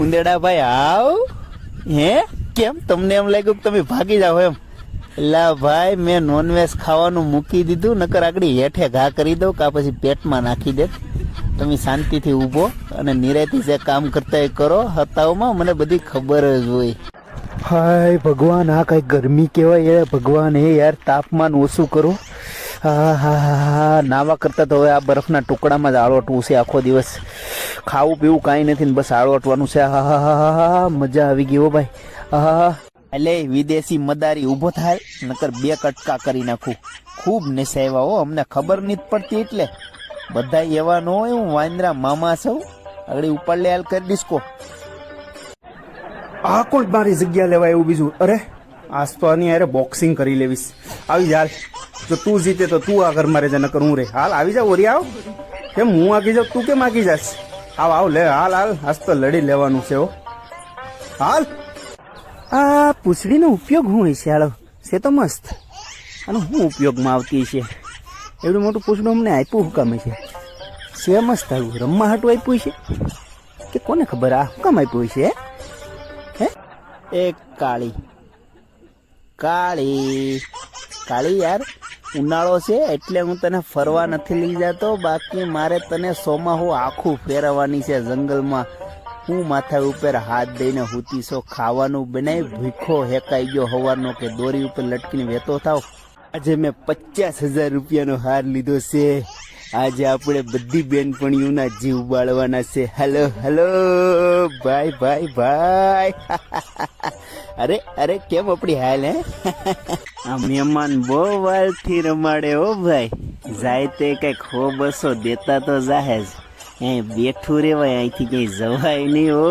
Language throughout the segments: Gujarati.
ઉંદેડા ભાઈ આવ. હે કેમ તમને એમ લાગ્યું કે તમે ભાગી જાઓ એમ? લા ભાઈ મેં નોનવેજ ખાવાનું મૂકી દીધું, નકર આગળ હેઠે ઘા કરી દઉં કા પછી પેટમાં નાખી દે. તમે શાંતિથી ઊભો અને નિરાયથી જે કામ કરતા એ કરો. હતાઓમાં મને બધી ખબર જ હોય. હાય ભગવાન, આ કઈ ગરમી કહેવાય યાર ભગવાન. હે યાર તાપમાન ઓછું કરો. હા હા હા, નાવા કરતા તો હવે આ બરફના ટુકડામાં જ આળોટવું છે આખો દિવસ. ખાવું પીવું કાંઈ નથી ને બસ આળોટવાનું છે. હા હા હા હા, મજા આવી ગઈ હો ભાઈ. હા એટલે વિદેશી મદારી ઊભો થાય નકર બે કટકા કરી નાખું. ખૂબ નશાવ્યા હો, અમને ખબર નથી પડતી એટલે. બધા એવા ન હોય, હું વાંદરા મામા છું. આગળ ઉપાડ લે હાલ કરી ડિસ્કો. આ કોણ મારી જગ્યા લેવાય એવું બીજું? અરે આજ તો આની યાર બોક્સિંગ કરી લેવીશ. આવી જા, જો તું જીતે તો તું આગળ મારે જા, નકર હું રે. હાલ આવી જા ઓરી આવ. કેમ હું આગી જાઉં તું કેમ આગી જાશ? આવ આવ લે, હાલ હાલ, આજ તો લડી લેવાનું છે હો. હાલ. આ પૂંછડીનો ઉપયોગ શું હોય છે? હાલો છે તો મસ્ત. અને શું ઉપયોગમાં આવતી છે? એવડું મોટું પૂંછડું અમને આપ્યું હુકામે છે મસ્ત. આવ્યું રમવા હાટું આપ્યું છે કે કોને ખબર આ હુકામ આપ્યું છે? હે એ કાળી કાળી કાળી યાર, ઉનાળો છે એટલે હું તને ફરવા નથી લઈ જતો. બાકી મારે તને સોમાહુ આખું ફેરવવાની છે જંગલમાં. હું માથા ઉપર હાથ દઈને હુતીસો ખાવાનું બનાવી ભૂખો હેકાઈ ગયો હવારનો કે દોરી ઉપર લટકીને વેતો થાવ. આજે મેં 50,000 રૂપિયાનો હાર લીધો છે. આજે આપણે બધી બેનપણીઓના જીવ બાળવાના છે. હેલો હેલો ભાઈ ભાઈ ભાઈ. અરે અરે કેમ આપણી હાલ? હે આ મહેમાન બહુ વાલથી રમાડે હો ભાઈ. જાય તે કઈક 100-200 દેતા તો જાહે જ. બેઠું રેવાય, અહીંથી કઈ જવાય નહીં હો.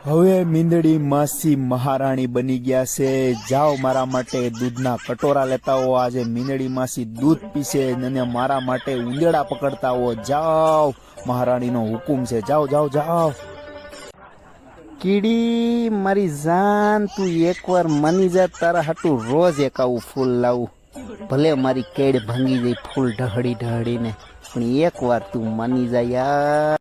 હવે મીંદડી માસી મહારાણી બની ગયા છે. જાઓ મારા માટે દૂધના કટોરા લેતા હો. આજે મીંદડી માસી દૂધ પીશે અને મારા માટે ઉંદેડા પકડતા હો. જાઓ, મહારાણીનો હુકુમ છે. જાઓ જાઓ જાઓ. કીડી મારી જાન, તું એકવાર માની જા, તારા હાટું રોજ એક આવું ફૂલ લાવું. ભલે મારી કેડ ભાંગી જાય ફૂલ ઢહડી ઢહડીને, પણ એક વાર તું માની જા યાર.